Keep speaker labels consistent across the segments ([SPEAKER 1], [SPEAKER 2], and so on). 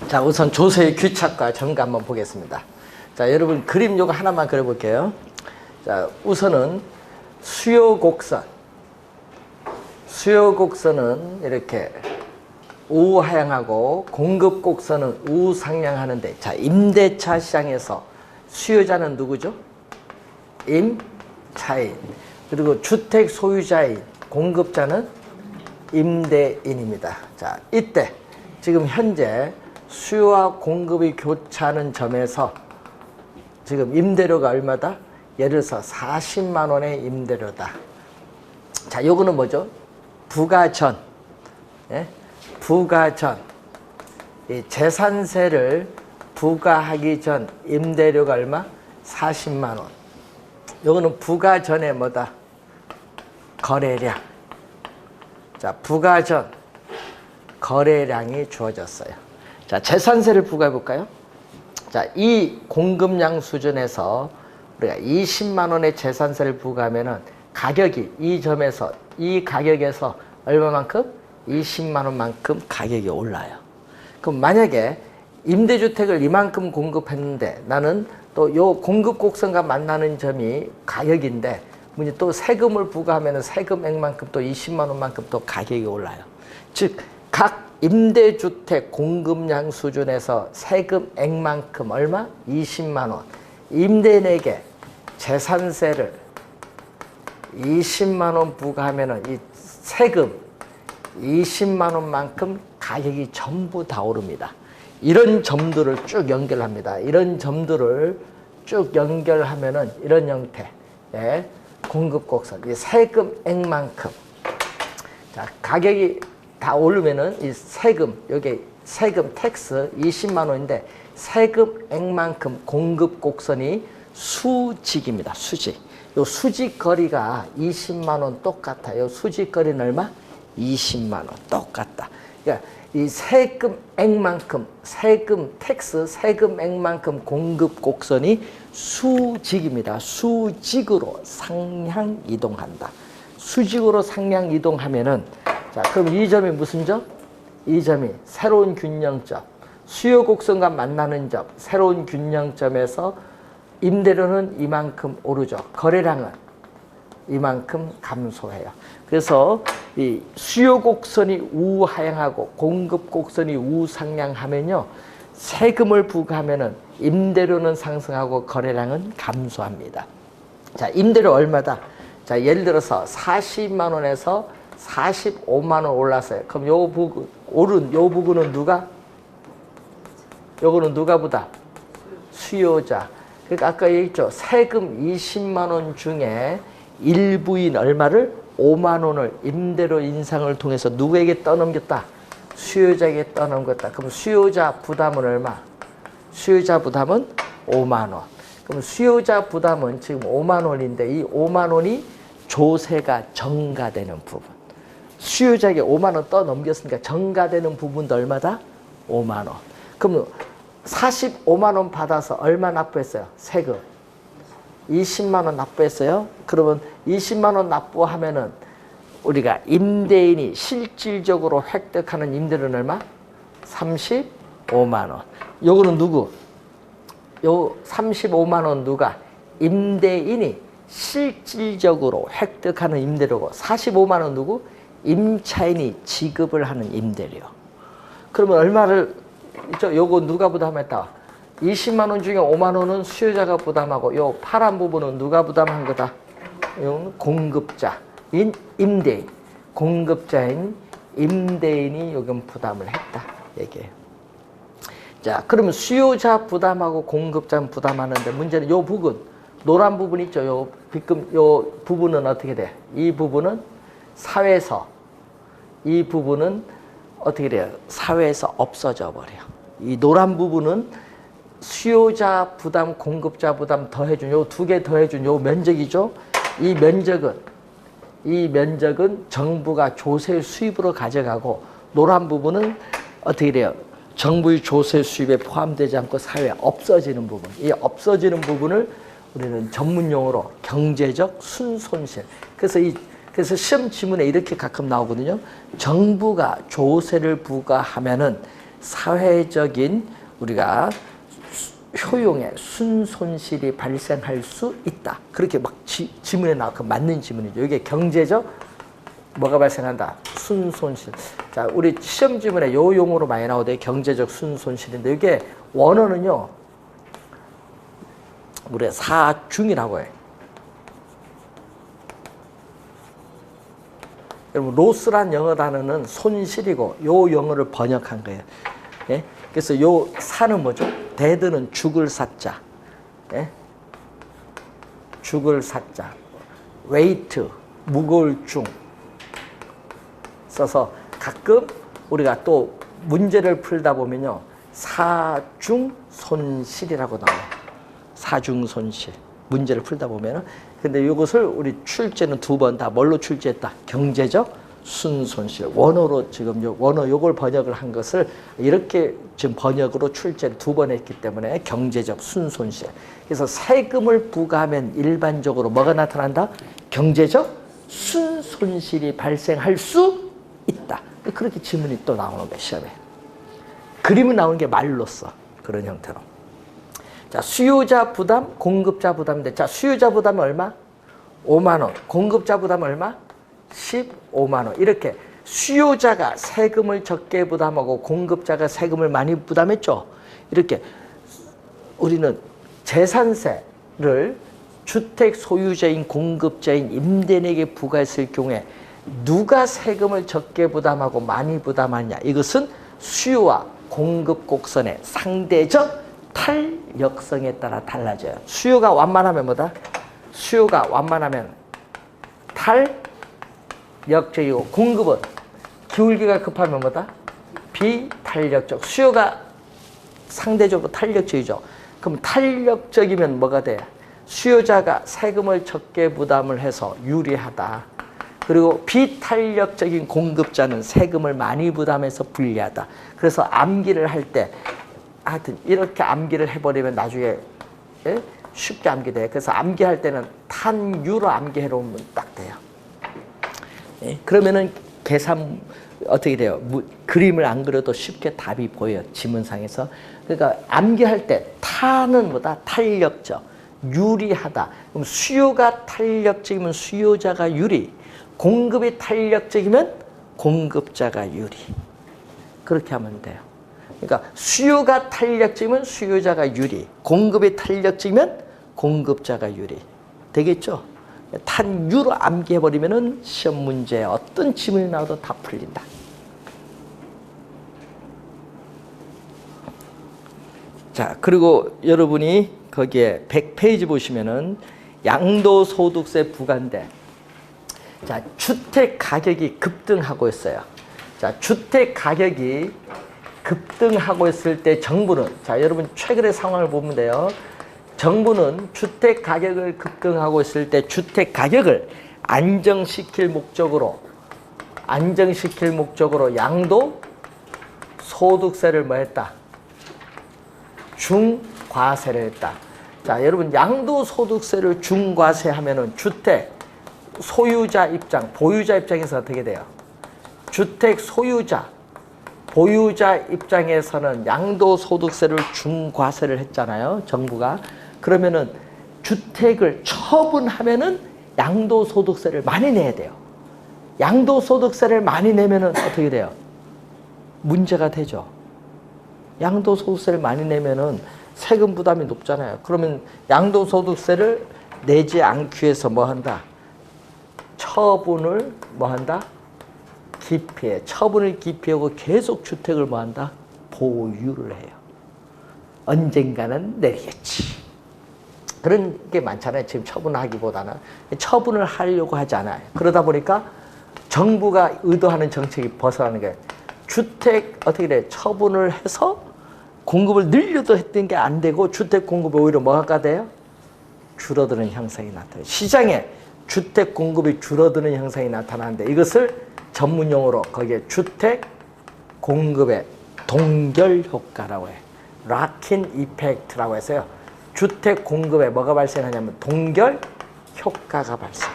[SPEAKER 1] 자, 우선 조세의 규칙과 정가 한번 보겠습니다. 자, 여러분 그림 요거 하나만 그려볼게요. 자, 우선은 수요곡선. 수요곡선은 이렇게 우하향하고 공급곡선은 우상향하는데, 자, 임대차 시장에서 수요자는 누구죠? 임차인. 그리고 주택 소유자인 공급자는 임대인입니다. 자, 이때 지금 현재 수요와 공급이 교차하는 점에서 지금 임대료가 얼마다? 예를 들어서 40만 원의 임대료다. 자, 요거는 뭐죠? 부가전. 예? 부가전. 이 재산세를 부과하기 전 임대료가 얼마? 40만 원. 요거는 부가전의 뭐다? 거래량. 자, 부가전 거래량이 주어졌어요. 자, 재산세를 부과해 볼까요? 자, 이 공급량 수준에서 우리가 20만 원의 재산세를 부과하면은 가격이 이 점에서 이 가격에서 얼마만큼? 20만 원만큼 가격이 올라요. 그럼 만약에 임대주택을 이만큼 공급했는데 나는 또 요 공급곡선과 만나는 점이 가격인데 문제 또 세금을 부과하면은 세금액만큼 또 20만 원만큼 또 가격이 올라요. 즉 각 임대주택 공급량 수준에서 세금액만큼 얼마? 20만 원. 임대인에게 재산세를 20만 원 부과하면은 이 세금 20만 원만큼 가격이 전부 다 오릅니다. 이런 점들을 쭉 연결합니다. 이런 점들을 쭉 연결하면은 이런 형태의 공급곡선, 이 세금액만큼. 자, 가격이 다 오르면은 이 세금, 여기 세금 텍스 20만 원인데 세금액만큼 공급곡선이 수직입니다. 수직. 요 수직 거리가 20만 원 똑같아요. 수직 거리는 얼마? 20만 원 똑같다. 그러니까 이 세금액만큼, 세금 텍스 세금액만큼 공급곡선이 수직입니다. 수직으로 상향 이동한다. 수직으로 상향 이동하면은, 자, 그럼 이 점이 무슨 점? 이 점이 새로운 균형점, 수요곡선과 만나는 점, 새로운 균형점에서 임대료는 이만큼 오르죠. 거래량은 이만큼 감소해요. 그래서 이 수요곡선이 우하향하고 공급곡선이 우상향하면요, 세금을 부과하면은 임대료는 상승하고 거래량은 감소합니다. 자, 임대료 얼마다? 자, 예를 들어서 40만 원에서 45만 원 올랐어요. 그럼 요 부분, 오른 요 부분은 누가? 요거는 누가 부담? 수요자. 그러니까 아까 얘기했죠. 세금 20만 원 중에 일부인 얼마를? 5만 원을 임대료 인상을 통해서 누구에게 떠넘겼다? 수요자에게 떠넘겼다. 그럼 수요자 부담은 얼마? 수요자 부담은 5만 원. 그럼 수요자 부담은 지금 5만 원인데 이 5만 원이 조세가 전가되는 부분. 수요자에게 5만 원 떠넘겼으니까 전가되는 부분도 얼마다? 5만 원. 그럼 45만 원 받아서 얼마 납부했어요? 세금 20만 원 납부했어요. 그러면 20만 원 납부하면은 우리가 임대인이 실질적으로 획득하는 임대료는 얼마? 35만 원. 요거는 누구? 요 35만 원 누가? 임대인이 실질적으로 획득하는 임대료고, 45만 원 누구? 임차인이 지급을 하는 임대료. 그러면 얼마를, 요거 누가 부담했다? 20만 원 중에 5만 원은 수요자가 부담하고 요 파란 부분은 누가 부담한 거다? 이건 공급자, 임대인, 공급자인 임대인이 요금 부담을 했다 얘기해요. 자, 그러면 수요자 부담하고 공급자 부담하는데 문제는 요 부분, 노란 부분 있죠? 요 빗금, 요 부분은 어떻게 돼? 이 부분은 사회에서, 이 부분은 어떻게 돼요? 사회에서 없어져 버려요. 이 노란 부분은 수요자 부담, 공급자 부담 더해준 요 두 개 더해준 요 면적이죠. 이 면적은 정부가 조세 수입으로 가져가고, 노란 부분은 어떻게 돼요? 정부의 조세 수입에 포함되지 않고 사회에 없어지는 부분. 이 없어지는 부분을 우리는 전문용어로 경제적 순손실. 그래서 그래서 시험 지문에 이렇게 가끔 나오거든요. 정부가 조세를 부과하면은 사회적인 우리가 효용의 순손실이 발생할 수 있다. 그렇게 막 지문에 나오고 맞는 지문이죠. 이게 경제적 뭐가 발생한다? 순손실. 자, 우리 시험 지문에 요 용어로 많이 나오대. 경제적 순손실인데 이게 원어는요. 우리 사중이라고 해요. 여러분 로스란 영어 단어는 손실이고 요 영어를 번역한 거예요. 예? 그래서 요 사는 뭐죠? 데드는 죽을 사자. 예? 죽을 사자. 웨이트 무거울 중. 써서 가끔 우리가 또 문제를 풀다 보면요. 사중 손실이라고 나와요. 사중 손실. 문제를 풀다 보면은 근데 이것을 우리 출제는 두 번 다 뭘로 출제했다? 경제적 순손실. 원어로 지금 원어 요걸 번역을 한 것을 이렇게 지금 번역으로 출제를 두 번 했기 때문에 경제적 순손실. 그래서 세금을 부과하면 일반적으로 뭐가 나타난다? 경제적 순손실이 발생할 수 있다. 그렇게 지문이 또 나오는 거예요, 시험에. 그림은 나오는 게 말로써 그런 형태로. 자, 수요자 부담, 공급자 부담인데, 자, 수요자 부담은 얼마? 5만 원. 공급자 부담은 얼마? 15만 원. 이렇게 수요자가 세금을 적게 부담하고 공급자가 세금을 많이 부담했죠. 이렇게 우리는 재산세를 주택 소유자인 공급자인 임대인에게 부과했을 경우에 누가 세금을 적게 부담하고 많이 부담하냐. 이것은 수요와 공급 곡선의 상대적 탄력성에 따라 달라져요. 수요가 완만하면 뭐다? 수요가 완만하면 탄력적이고 공급은 기울기가 급하면 뭐다? 비탄력적. 수요가 상대적으로 탄력적이죠. 그럼 탄력적이면 뭐가 돼? 수요자가 세금을 적게 부담을 해서 유리하다. 그리고 비탄력적인 공급자는 세금을 많이 부담해서 불리하다. 그래서 암기를 할 때 하여튼 이렇게 암기를 해버리면 나중에 예? 쉽게 암기돼. 그래서 암기할 때는 탄유로 암기해 놓으면 딱 돼요. 예? 그러면은 계산 어떻게 돼요? 그림을 안 그려도 쉽게 답이 보여요. 지문상에서. 그러니까 암기할 때 탄은 뭐다? 탄력적, 유리하다. 그럼 수요가 탄력적이면 수요자가 유리, 공급이 탄력적이면 공급자가 유리. 그렇게 하면 돼요. 그러니까 수요가 탄력적이면 수요자가 유리, 공급이 탄력적이면 공급자가 유리. 되겠죠? 탄유로 암기해버리면 시험 문제에 어떤 지문이 나와도 다 풀린다. 자, 그리고 여러분이 거기에 100페이지 보시면은 양도소득세 부과인데, 자, 주택 가격이 급등하고 있어요. 자, 주택 가격이 급등하고 있을 때 정부는, 자, 여러분 최근의 상황을 보면 돼요. 정부는 주택 가격을 급등하고 있을 때 주택 가격을 안정시킬 목적으로 양도 소득세를 뭐 했다? 중과세를 했다. 자, 여러분 양도 소득세를 중과세하면은 주택 소유자 입장, 보유자 입장에서 어떻게 돼요? 주택 소유자, 보유자 입장에서는 양도소득세를 중과세를 했잖아요, 정부가. 그러면은 주택을 처분하면은 양도소득세를 많이 내야 돼요. 양도소득세를 많이 내면은 어떻게 돼요? 문제가 되죠. 양도소득세를 많이 내면은 세금 부담이 높잖아요. 그러면 양도소득세를 내지 않기 위해서 뭐 한다? 처분을 뭐 한다? 기피해. 처분을 기피하고 계속 주택을 뭐 한다? 보유를 해요. 언젠가는 내리겠지. 그런 게 많잖아요. 지금 처분하기보다는. 처분을 하려고 하지 않아요. 그러다 보니까 정부가 의도하는 정책이 벗어나는 게 주택 어떻게 돼? 처분을 해서 공급을 늘려도 했던 게 안 되고 주택 공급이 오히려 뭐가 돼요? 줄어드는 형상이 나타나요. 시장에 주택 공급이 줄어드는 형상이 나타나는데 이것을 전문용어로 거기에 주택 공급의 동결 효과라고 해요. 락인 이펙트라고 해서요. 주택 공급에 뭐가 발생하냐면 동결 효과가 발생.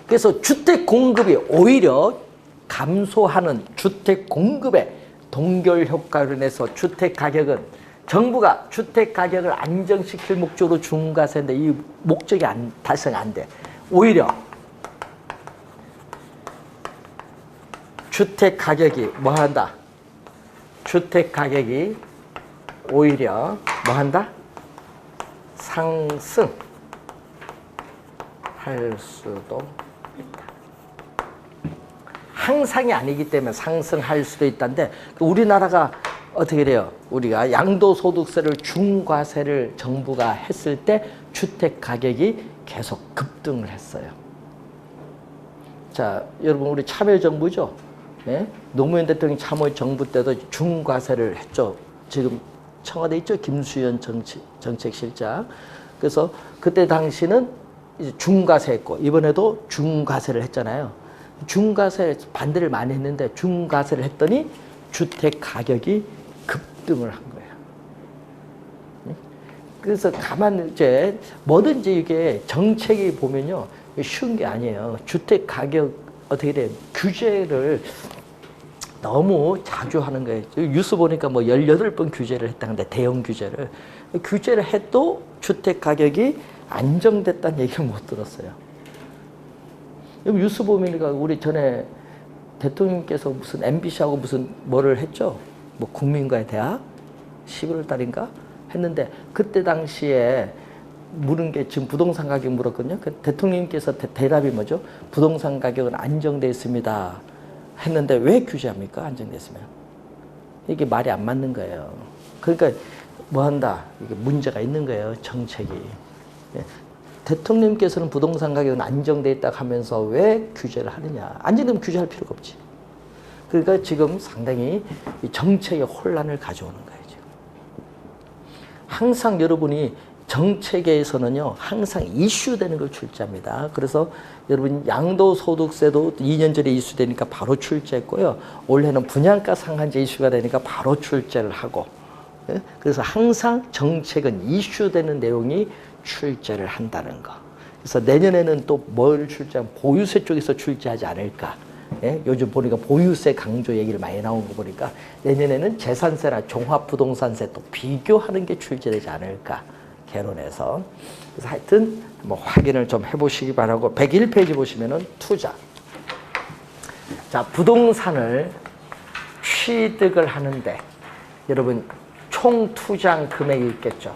[SPEAKER 1] 그래서 주택 공급이 오히려 감소하는 주택 공급에 동결 효과로 인해서 주택 가격은 정부가 주택 가격을 안정시킬 목적으로 중과세인데 이 목적이 달성 안 돼. 오히려 주택 가격이 뭐 한다? 주택 가격이 오히려 뭐 한다? 상승할 수도 있다. 항상이 아니기 때문에 상승할 수도 있다는데 우리나라가 어떻게 돼요? 우리가 양도소득세를 중과세를 정부가 했을 때 주택 가격이 계속 급등을 했어요. 자, 여러분 우리 참여정부죠? 네? 노무현 대통령 참여정부 때도 중과세를 했죠. 지금 청와대 있죠? 김수현 정책실장. 그래서 그때 당시는 이제 중과세 했고 이번에도 중과세를 했잖아요. 중과세 반대를 많이 했는데 중과세를 했더니 주택 가격이 급등을 한 거예요. 그래서 가만 이제 뭐든지 이게 정책이 보면요 쉬운 게 아니에요. 주택 가격 어떻게 돼? 규제를 너무 자주 하는 거예요. 뉴스 보니까 뭐 18번 규제를 했다는데 대형 규제를 해도 주택 가격이 안정됐다는 얘기를 못 들었어요. 뉴스 보니까 우리 전에 대통령께서 무슨 MBC하고 무슨 뭐를 했죠? 뭐 국민과의 대화 11월 달인가 했는데 그때 당시에 물은 게 지금 부동산 가격 물었거든요. 그 대통령께서 대답이 뭐죠? 부동산 가격은 안정돼 있습니다. 했는데 왜 규제합니까? 안정됐으면. 이게 말이 안 맞는 거예요. 그러니까 뭐 한다? 이게 문제가 있는 거예요. 정책이. 대통령께서는 부동산 가격은 안정돼 있다고 하면서 왜 규제를 하느냐? 안정되면 규제할 필요가 없지. 그러니까 지금 상당히 정책의 혼란을 가져오는 거예요. 지금. 항상 여러분이 정책에서는요, 항상 이슈되는 걸 출제합니다. 그래서 여러분 양도소득세도 2년 전에 이슈되니까 바로 출제했고요. 올해는 분양가 상한제 이슈가 되니까 바로 출제를 하고. 그래서 항상 정책은 이슈되는 내용이 출제를 한다는 거. 그래서 내년에는 또 뭘 출제하면 보유세 쪽에서 출제하지 않을까. 예? 요즘 보니까 보유세 강조 얘기를 많이 나온 거 보니까 내년에는 재산세나 종합부동산세 또 비교하는 게 출제되지 않을까. 개론해서. 그래서 하여튼 뭐 확인을 좀 해보시기 바라고 101페이지 보시면은 투자. 자, 부동산을 취득을 하는데 여러분 총 투자한 금액이 있겠죠.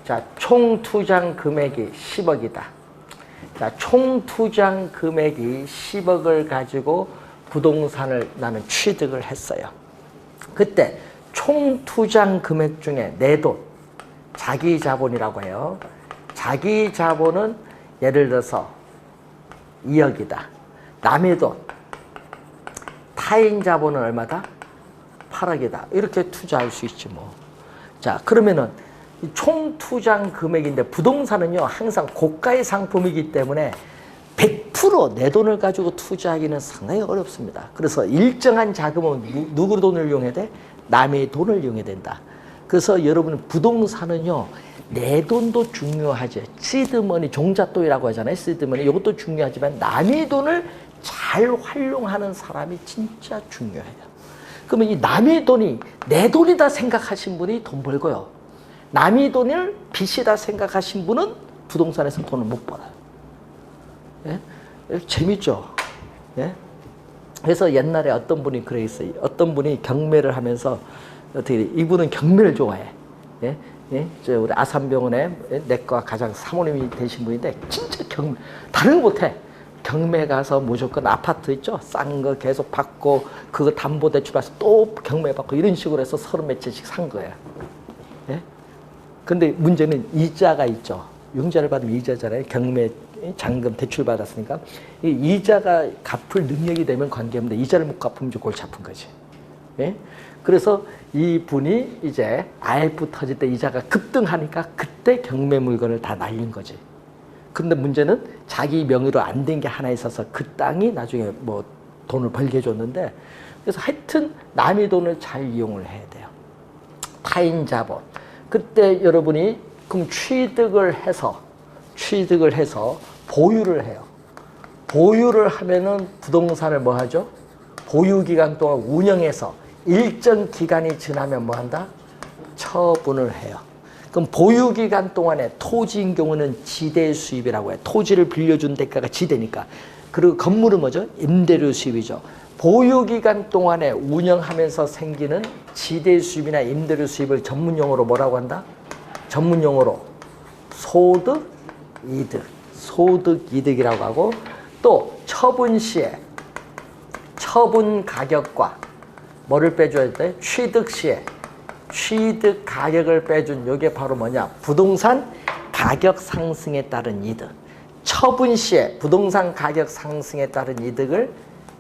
[SPEAKER 1] 자, 총 투자한 금액이 10억이다. 자, 총 투자한 금액이 10억을 가지고 부동산을 나는 취득을 했어요. 그때 총 투자한 금액 중에 내 돈, 자기 자본이라고 해요. 자기 자본은 예를 들어서 2억이다. 남의 돈, 타인 자본은 얼마다? 8억이다. 이렇게 투자할 수 있지 뭐. 자, 그러면은 총 투자한 금액인데 부동산은요 항상 고가의 상품이기 때문에 100% 내 돈을 가지고 투자하기는 상당히 어렵습니다. 그래서 일정한 자금은 누구 돈을 이용해야 돼? 남의 돈을 이용해야 된다. 그래서 여러분 부동산은요 내 돈도 중요하죠. 시드머니, 종잣돈이라고 하잖아요. 시드머니 이것도 중요하지만 남의 돈을 잘 활용하는 사람이 진짜 중요해요. 그러면 이 남의 돈이 내 돈이다 생각하신 분이 돈 벌고요. 남의 돈을 빚이다 생각하신 분은 부동산에서 돈을 못 벌어요. 예? 재밌죠? 예? 그래서 옛날에 어떤 분이 그래 있어요. 어떤 분이 경매를 하면서 어떻게 이분은 경매를 좋아해. 예? 예? 저 우리 아산병원에 내과 가장 사모님이 되신 분인데 진짜 경매 다른 거 못해. 경매 가서 무조건 아파트 있죠? 싼 거 계속 받고 그거 담보대출 받아서 또 경매 받고 이런 식으로 해서 30몇 채씩 산 거예요. 예? 근데 문제는 이자가 있죠. 융자를 받으면 이자잖아요. 경매 잔금 대출 받았으니까 이 이자가 갚을 능력이 되면 관계없는데 이자를 못 갚으면 이제 골치 아픈 거지. 예? 그래서 이 분이 이제 IMF 터질 때 이자가 급등하니까 그때 경매 물건을 다 날린 거지. 근데 문제는 자기 명의로 안 된 게 하나 있어서 그 땅이 나중에 뭐 돈을 벌게 해줬는데 그래서 하여튼 남의 돈을 잘 이용을 해야 돼요. 타인 자본. 그때 여러분이 그럼 취득을 해서 보유를 해요. 보유를 하면은 부동산을 뭐 하죠? 보유 기간 동안 운영해서 일정 기간이 지나면 뭐 한다? 처분을 해요. 그럼 보유 기간 동안에 토지인 경우는 지대 수입이라고 해요. 토지를 빌려준 대가가 지대니까. 그리고 건물은 뭐죠? 임대료 수입이죠. 보유 기간 동안에 운영하면서 생기는 지대 수입이나 임대료 수입을 전문 용어로 뭐라고 한다? 전문 용어로 소득 이득, 소득 이득이라고 하고, 또 처분 시에 처분 가격과 뭐를 빼줘야 돼? 취득 시에 취득 가격을 빼준 이게 바로 뭐냐? 부동산 가격 상승에 따른 이득. 처분 시에 부동산 가격 상승에 따른 이득을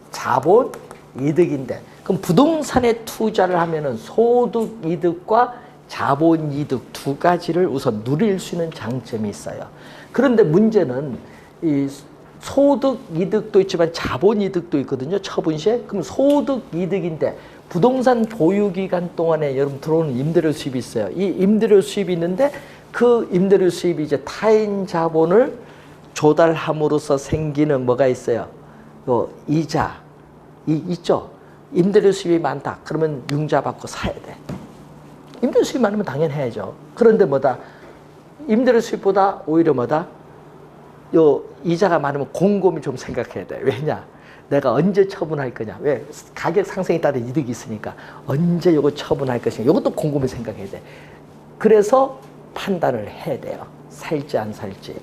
[SPEAKER 1] 자본 이득인데, 그럼 부동산에 투자를 하면은 소득 이득과 자본 이득 두 가지를 우선 누릴 수 있는 장점이 있어요. 그런데 문제는 이 소득 이득도 있지만 자본 이득도 있거든요. 처분 시에. 그럼 소득 이득인데 부동산 보유 기간 동안에 여러분 들어오는 임대료 수입이 있어요. 이 임대료 수입이 있는데 그 임대료 수입이 이제 타인 자본을 조달함으로써 생기는 뭐가 있어요? 이자 있죠. 임대료 수입이 많다. 그러면 융자 받고 사야 돼. 임대료 수입 많으면 당연히 해야죠. 그런데 뭐다? 임대료 수입보다 오히려 뭐다? 이자가 많으면 곰곰이 좀 생각해야 돼. 왜냐? 내가 언제 처분할 거냐? 왜? 가격 상승에 따른 이득이 있으니까 언제 이거 처분할 것인가? 이것도 곰곰이 생각해야 돼. 그래서 판단을 해야 돼요. 살지 안 살지.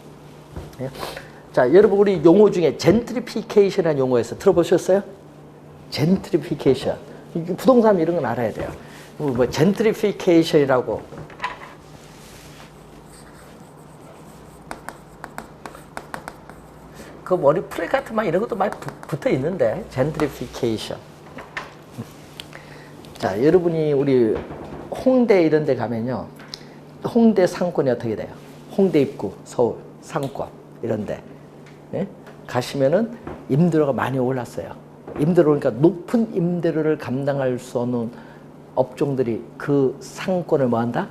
[SPEAKER 1] 자, 여러분 우리 용어 중에 젠트리피케이션이라는 용어에서 들어보셨어요? 젠트리피케이션. 부동산 이런 건 알아야 돼요. 뭐 젠트리피케이션이라고 그 머리 플래카트 막 이런 것도 많이 붙어 있는데, 젠트리피케이션. 자, 여러분이 우리 홍대 이런 데 가면요, 홍대 상권이 어떻게 돼요? 홍대 입구, 서울 상권 이런 데 가시면은 임대료가 많이 올랐어요. 임대료, 그러니까 높은 임대료를 감당할 수 없는 업종들이 그 상권을 뭐 한다?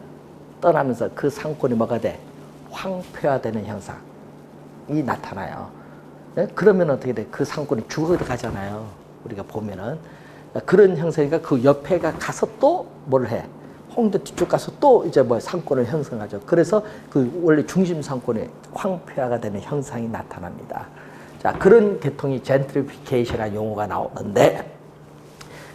[SPEAKER 1] 떠나면서 그 상권이 뭐가 돼? 황폐화되는 현상이 나타나요. 그러면 어떻게 돼? 그 상권이 죽어가잖아요. 우리가 보면은. 그런 형상이니까 그 옆에가 가서 또 뭘 해? 홍대 뒤쪽 가서 또 이제 뭐 상권을 형성하죠. 그래서 그 원래 중심 상권이 황폐화가 되는 현상이 나타납니다. 자, 그런 계통이 젠트리피케이션이라는 용어가 나오는데,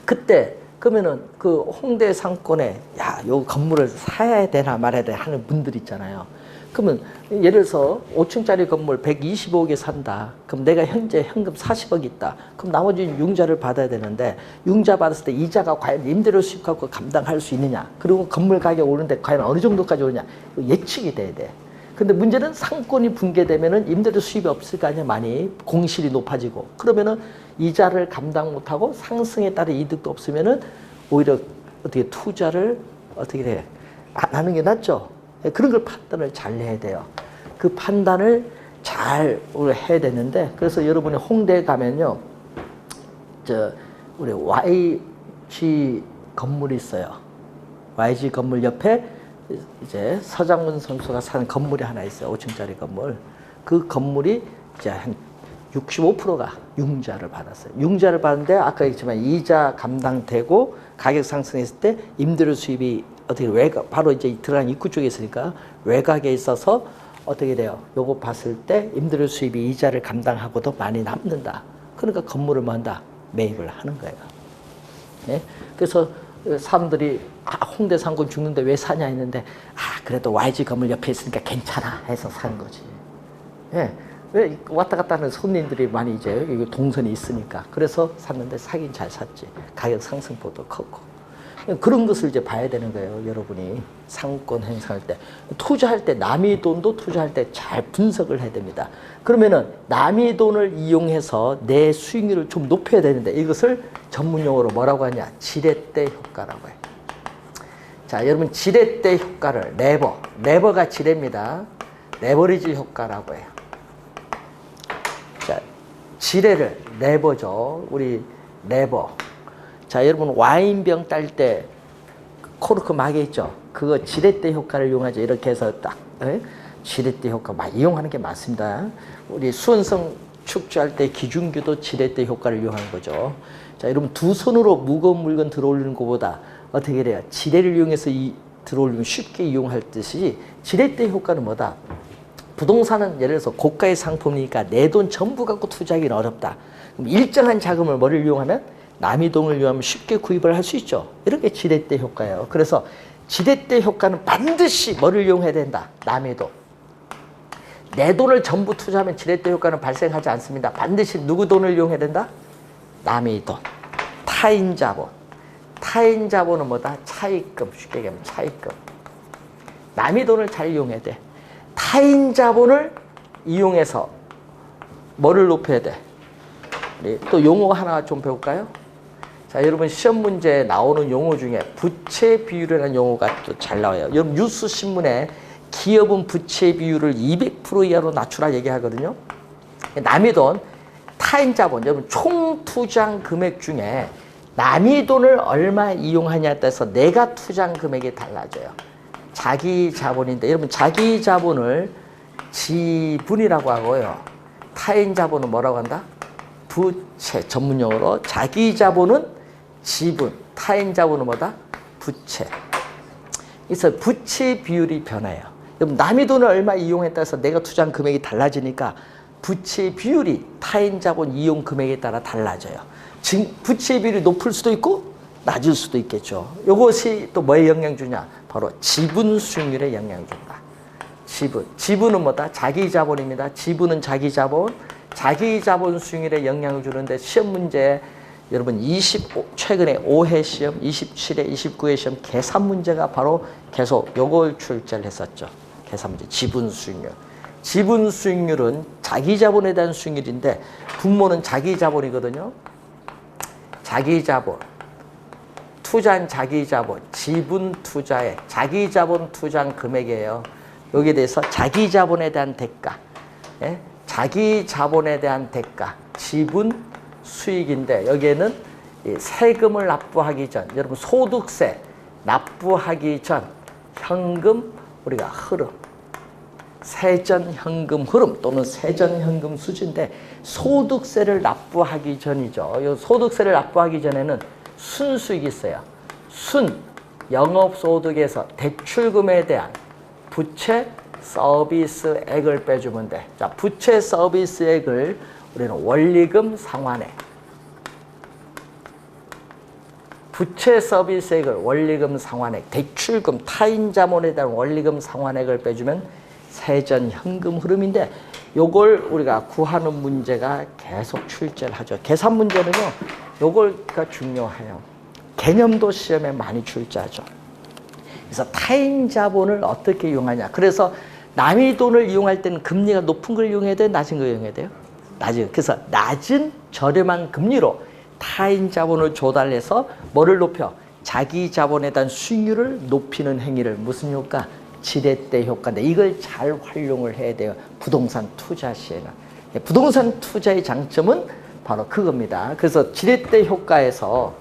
[SPEAKER 1] 그때 그러면은 그 홍대 상권에 요 건물을 사야 되나 말아야 되나 하는 분들 있잖아요. 그러면 예를 들어서 5층짜리 건물 125억에 산다. 그럼 내가 현재 현금 40억 있다. 그럼 나머지는 융자를 받아야 되는데, 융자 받았을 때 이자가 과연 임대료 수입 갖고 감당할 수 있느냐. 그리고 건물 가격 오르는데 과연 어느 정도까지 오느냐. 예측이 돼야 돼. 근데 문제는 상권이 붕괴되면은 임대료 수입이 없을 거 아니야. 많이 공실이 높아지고, 그러면은 이자를 감당 못하고 상승에 따른 이득도 없으면은 오히려 어떻게 투자를 어떻게 해? 안 하는 게 낫죠. 그런 걸 판단을 잘 해야 돼요. 그 판단을 잘 해야 되는데, 그래서 여러분이 홍대에 가면요, 우리 YG 건물이 있어요. YG 건물 옆에 이제 서장훈 선수가 사는 건물이 하나 있어요. 5층짜리 건물. 그 건물이 이제 한 65%가 융자를 받았어요. 융자를 받는데 아까 얘기했지만 이자 감당되고 가격 상승했을 때 임대료 수입이 어떻게 외곽, 바로 이제 들어간 입구 쪽에 있으니까 외곽에 있어서 어떻게 돼요? 요거 봤을 때 임대료 수입이 이자를 감당하고도 많이 남는다. 그러니까 건물을 뭐 한다? 매입을 하는 거예요. 네? 그래서 사람들이 홍대 상권 죽는데 왜 사냐 했는데, 그래도 YG 건물 옆에 있으니까 괜찮아 해서 산 거지. 예. 왜 왔다 갔다 하는 손님들이 많이 이제 동선이 있으니까. 그래서 샀는데 사긴 잘 샀지. 가격 상승폭도 컸고. 그런 것을 이제 봐야 되는 거예요. 여러분이 상권 행사할 때. 투자할 때 남의 돈도 투자할 때 잘 분석을 해야 됩니다. 그러면은 남의 돈을 이용해서 내 수익률을 좀 높여야 되는데, 이것을 전문 용어로 뭐라고 하냐? 지렛대 효과라고 해요. 자, 여러분 지렛대 효과를 레버가 지렛입니다. 레버리지 효과라고 해요. 자, 지뢰를 레버죠. 우리 레버. 자, 여러분 와인병 딸 때 코르크 막에 있죠. 그거 지렛대 효과를 이용하죠. 이렇게 해서 딱 지렛대 효과 많이 이용하는 게 맞습니다. 우리 수원성 축제할 때 기준규도 지렛대 효과를 이용하는 거죠. 자, 여러분 두 손으로 무거운 물건 들어올리는 것보다 어떻게 돼요? 지렛을 이용해서 들어올리면 쉽게 이용할 듯이 지렛대 효과는 뭐다? 부동산은 예를 들어서 고가의 상품이니까 내 돈 전부 갖고 투자하기는 어렵다. 그럼 일정한 자금을 뭐를 이용하면 남의 돈을 이용하면 쉽게 구입을 할 수 있죠. 이런 게 지렛대 효과예요. 그래서 지렛대 효과는 반드시 뭐를 이용해야 된다? 남의 돈. 내 돈을 전부 투자하면 지렛대 효과는 발생하지 않습니다. 반드시 누구 돈을 이용해야 된다? 남의 돈. 타인 자본. 타인 자본은 뭐다? 차익금. 쉽게 얘기하면 차익금. 남의 돈을 잘 이용해야 돼. 타인 자본을 이용해서 뭐를 높여야 돼? 또 용어 하나 좀 배울까요? 자, 여러분 시험 문제에 나오는 용어 중에 부채 비율이라는 용어가 또 잘 나와요. 여러분 뉴스 신문에 기업은 부채 비율을 200% 이하로 낮추라 얘기하거든요. 남의 돈, 타인 자본, 여러분 총 투자한 금액 중에 남의 돈을 얼마 이용하냐에 따라서 내가 투자한 금액이 달라져요. 자기 자본인데 여러분 자기 자본을 지분이라고 하고요. 타인 자본은 뭐라고 한다? 부채. 전문용어로 자기 자본은 지분, 타인 자본은 뭐다? 부채. 그래서 부채 비율이 변해요. 여러분 남의 돈을 얼마 이용에 따라서 내가 투자한 금액이 달라지니까 부채 비율이 타인 자본 이용 금액에 따라 달라져요. 지금 부채 비율이 높을 수도 있고 낮을 수도 있겠죠. 이것이 또 뭐에 영향 주냐? 바로 지분 수익률에 영향 준다. 지분은 뭐다? 자기 자본입니다. 지분은 자기 자본. 자기 자본 수익률에 영향을 주는데 시험 문제 여러분 최근에 5회 시험, 27회, 29회 시험 계산 문제가 바로 계속 요걸 출제를 했었죠. 계산 문제, 지분 수익률. 지분 수익률은 자기 자본에 대한 수익률인데 분모는 자기 자본이거든요. 자기 자본. 투자한 자기 자본, 지분 투자에 자기 자본 투자한 금액이에요. 여기에 대해서 자기 자본에 대한 대가, 예? 자기 자본에 대한 대가, 지분 수익인데 여기에는 세금을 납부하기 전, 여러분 소득세 납부하기 전 현금 우리가 흐름, 세전 현금 흐름 또는 세전 현금 수지인데 소득세를 납부하기 전이죠. 소득세를 납부하기 전에는 순수익이 있어요. 영업소득에서 대출금에 대한 부채 서비스액을 빼주면 돼. 자, 부채 서비스액을 우리는 원리금 상환액. 부채 서비스액을 원리금 상환액, 대출금, 타인 자본에 대한 원리금 상환액을 빼주면 세전 현금 흐름인데 요걸 우리가 구하는 문제가 계속 출제를 하죠. 계산 문제는요. 요걸가 중요해요. 개념도 시험에 많이 출제하죠. 그래서 타인 자본을 어떻게 이용하냐. 그래서 남의 돈을 이용할 때는 금리가 높은 걸 이용해야 돼요? 낮은 걸 이용해야 돼요? 낮은. 그래서 낮은 저렴한 금리로 타인 자본을 조달해서 뭐를 높여? 자기 자본에 대한 수익률을 높이는 행위를 무슨 효과? 지렛대 효과인데 이걸 잘 활용을 해야 돼요. 부동산 투자 시에는. 부동산 투자의 장점은 바로 그겁니다. 그래서 지렛대 효과에서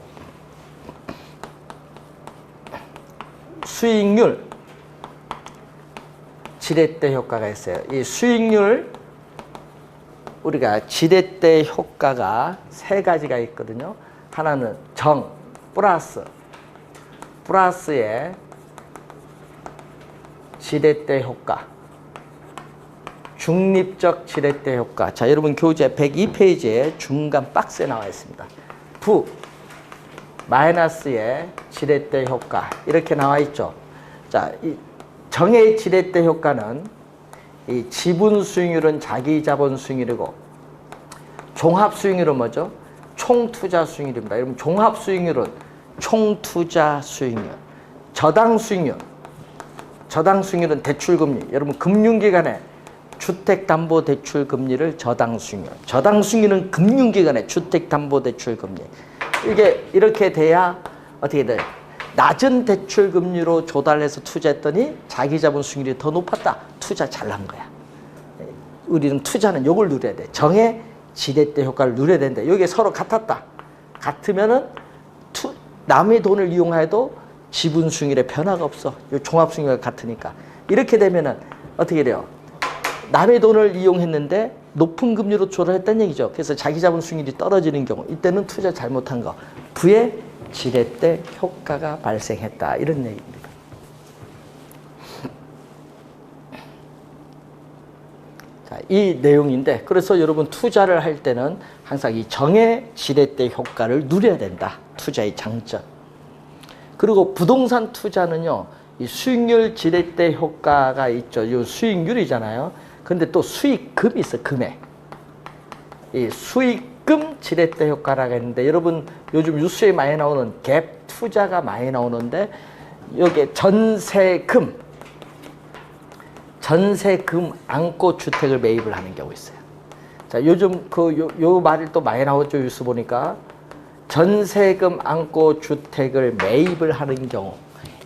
[SPEAKER 1] 수익률, 지렛대 효과가 있어요. 이 수익률, 우리가 지렛대 효과가 세 가지가 있거든요. 하나는 플러스의 지렛대 효과, 중립적 지렛대 효과. 자, 여러분 교재 102페이지에 중간 박스에 나와 있습니다. 마이너스의 지렛대 효과 이렇게 나와 있죠. 자, 이 정의 지렛대 효과는 이 지분 수익률은 자기 자본 수익률이고 종합 수익률은 뭐죠? 총 투자 수익률입니다. 여러분 종합 수익률은 총 투자 수익률, 저당 수익률은 대출 금리. 여러분 금융기관에 주택담보대출금리를 저당 수익률은 금융기관의 주택담보대출금리. 이게 이렇게 돼야 어떻게 돼요? 낮은 대출금리로 조달해서 투자했더니 자기자본 수익률이 더 높았다. 투자 잘난 거야. 우리는 투자는 요걸 누려야 돼. 정의 지렛대 효과를 누려야 되는데 여기에 서로 같았다. 같으면은 남의 돈을 이용해도 지분 수익률에 변화가 없어. 요 종합 수익률과 같으니까. 이렇게 되면은 어떻게 돼요? 남의 돈을 이용했는데 높은 금리로 조달했다는 얘기죠. 그래서 자기 자본 수익률이 떨어지는 경우 이때는 투자 잘못한 거 부의 지렛대 효과가 발생했다 이런 얘기입니다. 자, 이 내용인데 그래서 여러분 투자를 할 때는 항상 이 정의 지렛대 효과를 누려야 된다. 투자의 장점. 그리고 부동산 투자는요. 이 수익률 지렛대 효과가 있죠. 이 수익률이잖아요. 근데 또 수익금이 있어. 금액. 이 수익금 지렛대 효과라고 했는데 여러분 요즘 뉴스에 많이 나오는 갭 투자가 많이 나오는데 여기에 전세금 안고 주택을 매입을 하는 경우 있어요. 자, 요즘 요 말이 또 많이 나오죠. 뉴스 보니까 전세금 안고 주택을 매입을 하는 경우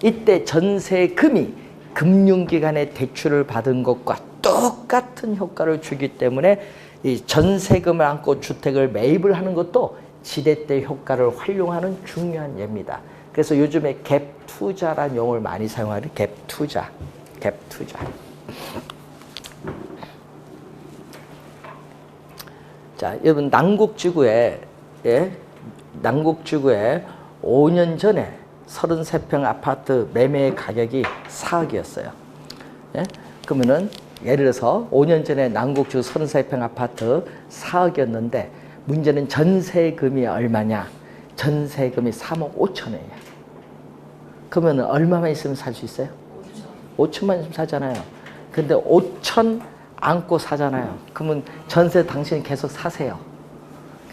[SPEAKER 1] 이때 전세금이 금융기관의 대출을 받은 것과 똑같은 효과를 주기 때문에 이 전세금을 안고 주택을 매입을 하는 것도 지렛대 효과를 활용하는 중요한 예입니다. 그래서 요즘에 갭 투자라는 용어를 많이 사용하는 갭 투자. 자, 여러분 남국지구에 5년 전에 33평 아파트 매매 가격이 4억이었어요. 예? 그러면은 예를 들어서 5년 전에 남국지구 33평 아파트 4억이었는데 문제는 전세금이 얼마냐? 전세금이 3억 5천원이에요. 그러면 얼마만 있으면 살 수 있어요? 5천만 있으면 사잖아요. 근데 5천 안고 사잖아요. 그러면 전세 당신이 계속 사세요.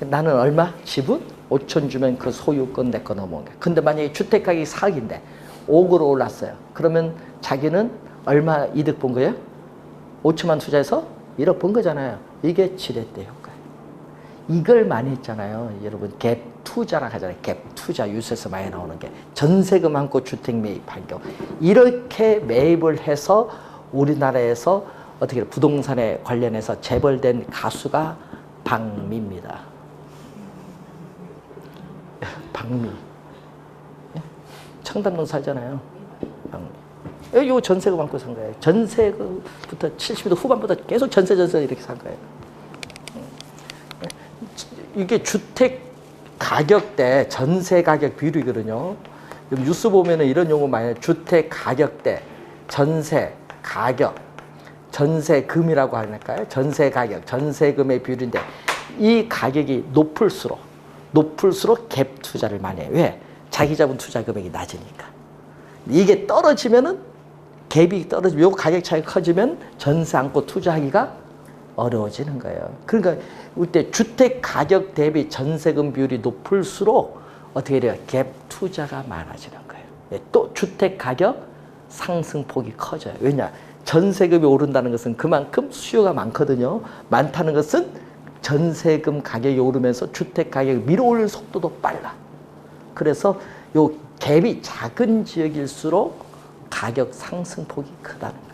[SPEAKER 1] 나는 얼마? 지분? 5천 주면 그 소유권 내 거 넘어온 거야. 근데 만약에 주택 가격이 4억인데 5억으로 올랐어요. 그러면 자기는 얼마 이득 본 거예요? 5천만 투자해서 1억 번 거잖아요. 이게 지렛대 효과예요. 이걸 많이 했잖아요. 여러분 갭 투자라고 하잖아요. 갭 투자 뉴스에서 많이 나오는 게 전세금 안고 주택 매입할 경우 이렇게 매입을 해서 우리나라에서 어떻게 부동산에 관련해서 재벌된 가수가 박미입니다. 박미. 청담동 살잖아요. 박미. 이거 전세금 안고 산 거예요. 전세금부터 70대 후반부터 계속 전세 이렇게 산 거예요. 이게 주택 가격대 전세 가격 비율이거든요. 뉴스 보면은 이런 용어 많이 해요. 주택 가격대, 전세 가격, 전세금이라고 할까요? 전세 가격, 전세금의 비율인데 이 가격이 높을수록 갭 투자를 많이 해요. 왜? 자기 자본 투자 금액이 낮으니까. 이게 떨어지면은 갭이 떨어지면 요 가격 차이가 커지면 전세 안고 투자하기가 어려워지는 거예요. 그러니까 이때 주택 가격 대비 전세금 비율이 높을수록 어떻게 돼요? 갭 투자가 많아지는 거예요. 또 주택 가격 상승폭이 커져요. 왜냐? 전세금이 오른다는 것은 그만큼 수요가 많거든요. 많다는 것은 전세금 가격이 오르면서 주택 가격이 밀어올리는 속도도 빨라. 그래서 요 갭이 작은 지역일수록 가격 상승폭이 크다는 거예요.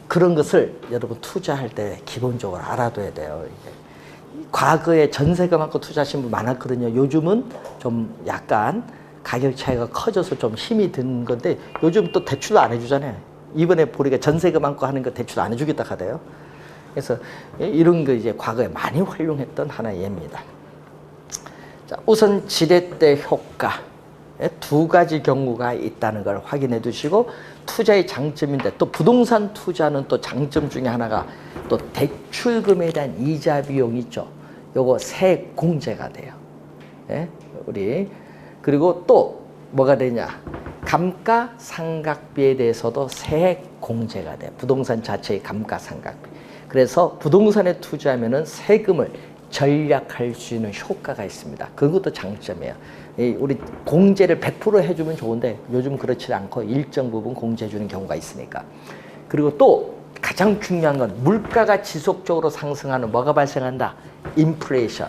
[SPEAKER 1] 그런 것을 여러분 투자할 때 기본적으로 알아둬야 돼요. 과거에 전세금 안고 투자하신 분 많았거든요. 요즘은 좀 약간 가격 차이가 커져서 좀 힘이 든 건데 요즘 또 대출도 안 해주잖아요. 이번에 보니까 전세금 안고 하는 거 대출 안 해주겠다 하대요. 그래서 이런 거 이제 과거에 많이 활용했던 하나의 예입니다. 자, 우선 지렛대 효과 두 가지 경우가 있다는 걸 확인해 두시고 투자의 장점인데 또 부동산 투자는 또 장점 중에 하나가 또 대출금에 대한 이자 비용이 있죠. 요거 세액 공제가 돼요. 예? 우리 그리고 또 뭐가 되냐? 감가상각비에 대해서도 세액 공제가 돼요. 부동산 자체의 감가상각비. 그래서 부동산에 투자하면은 세금을 절약할 수 있는 효과가 있습니다. 그것도 장점이에요. 우리 공제를 100% 해주면 좋은데 요즘 그렇지 않고 일정 부분 공제해주는 경우가 있으니까. 그리고 또 가장 중요한 건 물가가 지속적으로 상승하는 뭐가 발생한다? 인플레이션.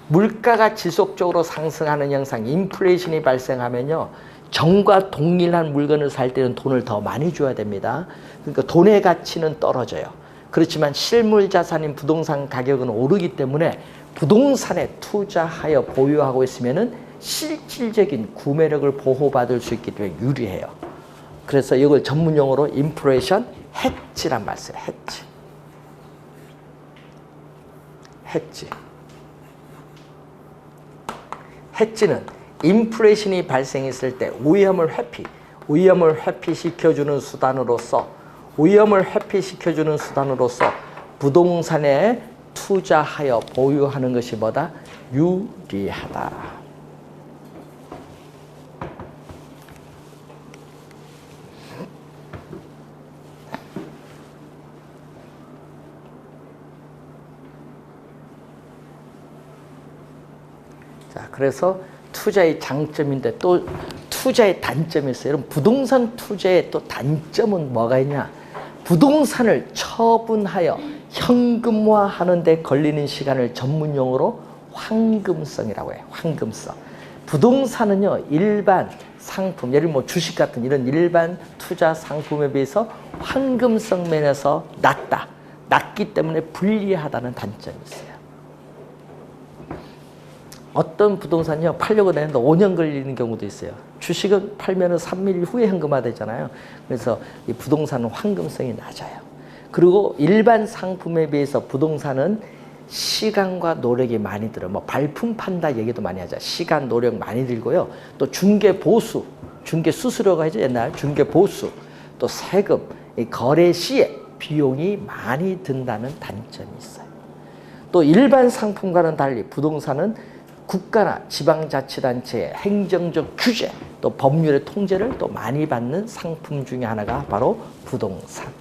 [SPEAKER 1] 물가가 지속적으로 상승하는 현상, 인플레이션이 발생하면요. 전과 동일한 물건을 살 때는 돈을 더 많이 줘야 됩니다. 그러니까 돈의 가치는 떨어져요. 그렇지만 실물 자산인 부동산 가격은 오르기 때문에 부동산에 투자하여 보유하고 있으면은 실질적인 구매력을 보호받을 수 있기 때문에 유리해요. 그래서 이걸 전문 용어로 인플레이션 해지란 말 써요. 해지. 해지. 해지는 인플레이션이 발생했을 때 위험을 회피시켜주는 수단으로서 부동산에 투자하여 보유하는 것이 뭐다? 유리하다. 자, 그래서 투자의 장점인데 또 투자의 단점이 있어요. 여러분, 부동산 투자의 또 단점은 뭐가 있냐? 부동산을 처분하여 현금화하는 데 걸리는 시간을 전문용어로 황금성이라고 해요. 황금성. 부동산은요, 일반 상품, 예를 뭐 주식 같은 이런 일반 투자 상품에 비해서 황금성 면에서 낮기 때문에 불리하다는 단점이 있어요. 어떤 부동산이요, 팔려고 내는데 5년 걸리는 경우도 있어요. 주식은 팔면은 3일 후에 현금화 되잖아요. 그래서 이 부동산은 황금성이 낮아요. 그리고 일반 상품에 비해서 부동산은 시간과 노력이 많이 들어요. 뭐 발품 판다 얘기도 많이 하죠. 시간, 노력 많이 들고요. 또 중개 보수, 중개 수수료가 하죠. 옛날 중개 보수, 또 세금, 이 거래 시에 비용이 많이 든다는 단점이 있어요. 또 일반 상품과는 달리 부동산은 국가나 지방자치단체의 행정적 규제, 또 법률의 통제를 또 많이 받는 상품 중에 하나가 바로 부동산.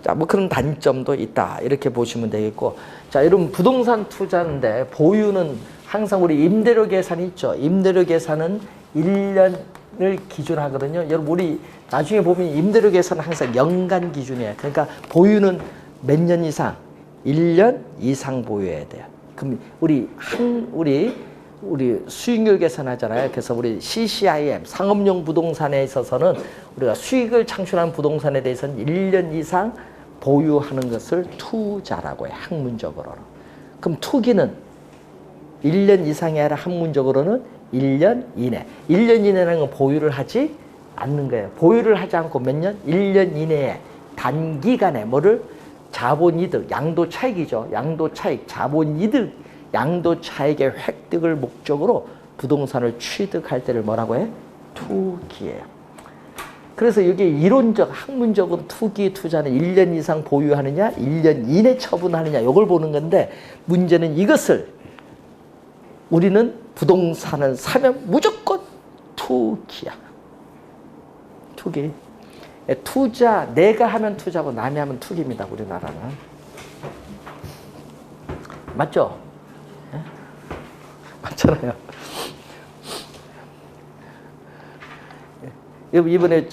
[SPEAKER 1] 자, 뭐 그런 단점도 있다. 이렇게 보시면 되겠고. 자, 여러분, 부동산 투자인데 보유는 항상 우리 임대료 계산이 있죠. 임대료 계산은 1년을 기준하거든요. 여러분, 우리 나중에 보면 임대료 계산은 항상 연간 기준이에요. 그러니까 보유는 몇 년 이상? 1년 이상 보유해야 돼요. 그럼 우리 수익률 계산하잖아요. 그래서 우리 CCIM 상업용 부동산에 있어서는 우리가 수익을 창출하는 부동산에 대해서는 1년 이상 보유하는 것을 투자라고 해요. 학문적으로는. 그럼 투기는 1년 이상이 아니라 학문적으로는 1년 이내. 1년 이내라는 건 보유를 하지 않는 거예요. 보유를 하지 않고 몇 년? 1년 이내에 단기간에 뭐를? 자본이득, 양도차익이죠. 양도차익, 자본이득, 양도차익의 획득을 목적으로 부동산을 취득할 때를 뭐라고 해? 투기예요. 그래서 이게 이론적, 학문적으로 투기 투자는 1년 이상 보유하느냐, 1년 이내 처분하느냐, 이걸 보는 건데, 문제는 이것을 우리는 부동산을 사면 무조건 투기야. 투기. 투자, 내가 하면 투자고 남이 하면 투기입니다. 우리나라는. 맞죠? 네? 맞잖아요. 이번에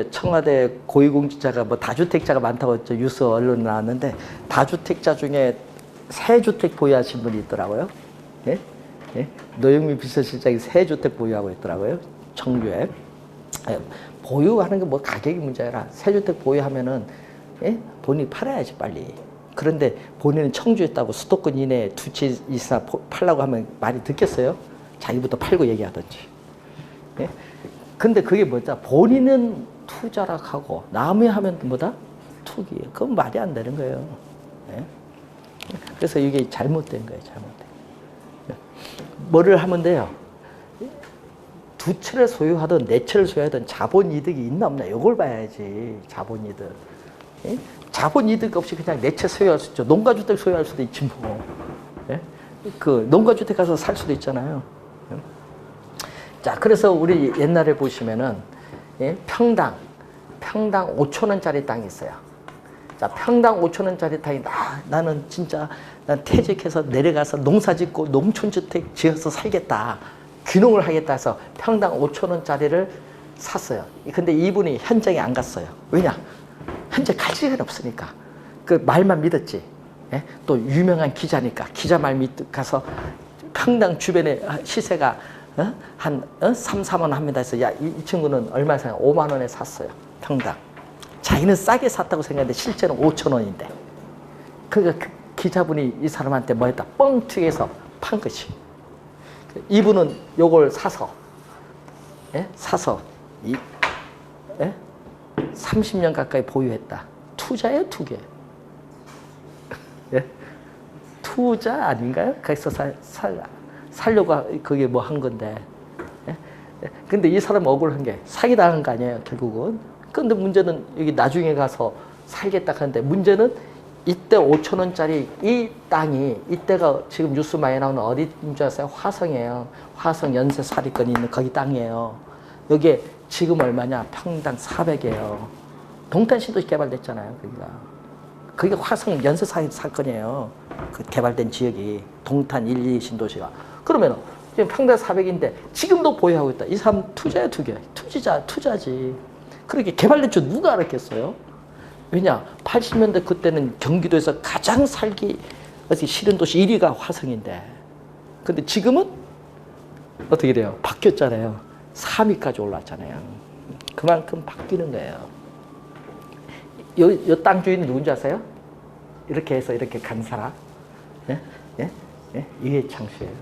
[SPEAKER 1] 청와대 고위공직자가 뭐 다주택자가 많다고 뉴스 언론에 나왔는데, 다주택자 중에 새 주택 보유하신 분이 있더라고요. 예? 예? 노영민 비서실장이 새 주택 보유하고 있더라고요. 청주에. 예. 보유하는 게 뭐 가격이 문제가 아니라 새 주택 보유하면은, 예? 본인이 팔아야지 빨리. 그런데 본인은 청주에 있다고 수도권 이내에 두 채 이상 팔라고 하면 많이 듣겠어요? 자기부터 팔고 얘기하든지. 예? 근데 그게 뭐다? 본인은 투자락 하고 남이 하면 뭐다? 투기. 그건 말이 안 되는 거예요. 예? 그래서 이게 잘못된 거예요. 잘못된. 뭐를 하면 돼요? 두 채를 소유하든 네 채를 소유하든 자본이득이 있나 없나 이걸 봐야지. 자본이득. 예? 자본이득 없이 그냥 네 채 소유할 수 있죠. 농가주택 소유할 수도 있지 뭐. 예? 그 농가주택 가서 살 수도 있잖아요. 예? 자, 그래서 우리 옛날에 보시면은, 예? 평당 5,000원짜리 땅이 있어요. 자, 평당 5,000원짜리 땅이 나는 진짜 난 퇴직해서 내려가서 농사짓고 농촌주택 지어서 살겠다. 귀농을 하겠다 해서 평당 5,000원짜리를 샀어요. 근데 이분이 현장에 안 갔어요. 왜냐? 현재 갈 시간이 없으니까. 그 말만 믿었지. 예? 또 유명한 기자니까 기자 말 믿고 가서 평당 주변에 시세가 한 3, 4만 원 합니다 해서 야, 이 친구는 얼마 사? 5만 원에 샀어요. 평당. 자기는 싸게 샀다고 생각했는데 실제는 5,000원인데. 그러니까 그 기자분이 이 사람한테 뭐 했다? 뻥튀기해서 판 것이. 이분은 요걸 사서, 예? 사서, 30년 가까이 보유했다. 투자예요, 투기? 예? 투자 아닌가요? 거기서 살려고 그게 뭐 한 건데. 예? 근데 이 사람 억울한 게 사기당한 거 아니에요, 결국은. 근데 문제는 여기 나중에 가서 살겠다 하는데 문제는 이때 5천 원짜리 이 땅이 이때가 지금 뉴스 많이 나오는 어디인 줄 아세요? 화성이에요. 화성 연쇄살인건이 있는 거기 땅이에요. 여기에 지금 얼마냐? 평당 400이에요. 동탄 신도시 개발됐잖아요, 거기가. 그게 화성 연쇄살인 사건이에요. 그 개발된 지역이 동탄 1, 2 신도시가. 그러면 지금 평당 400인데 지금도 보유하고 있다. 이 사람 투자야, 투기. 투자지. 그렇게 개발된 줄 누가 알았겠어요? 왜냐? 80년대 그때는 경기도에서 가장 살기 싫은 도시 1위가 화성인데. 근데 지금은 어떻게 돼요? 바뀌었잖아요. 3위까지 올랐잖아요. 그만큼 바뀌는 거예요. 요 땅 주인은 누군지 아세요? 이렇게 해서 이렇게 간 사람. 예? 예? 예? 이게 창수예요.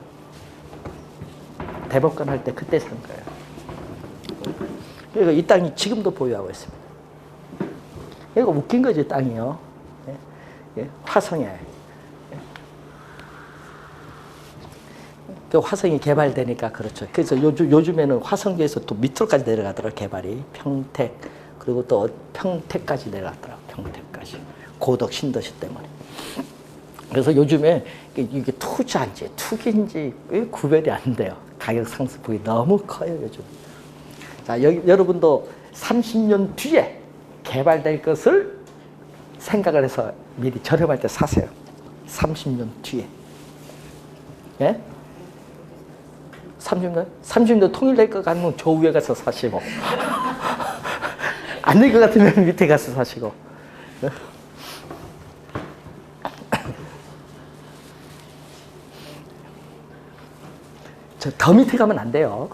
[SPEAKER 1] 대법관 할 때 그때 산 거예요. 그러니까 이 땅이 지금도 보유하고 있습니다. 이거 웃긴 거지, 땅이요. 예? 예? 화성에. 예? 그 화성이 개발되니까 그렇죠. 그래서 요즘에는 화성계에서 또 밑으로까지 내려가더라고요, 개발이. 평택, 그리고 또 평택까지 내려갔더라고요, 평택까지. 고덕 신도시 때문에. 그래서 요즘에 이게 투자인지 투기인지 구별이 안 돼요. 가격 상승폭이 너무 커요, 요즘. 자, 여러분도 30년 뒤에 개발될 것을 생각을 해서 미리 저렴할 때 사세요. 30년 뒤에. 예? 30년 통일될 것 같으면 저 위에 가서 사시고. 안 될 것 같으면 밑에 가서 사시고. 더 밑에 가면 안 돼요.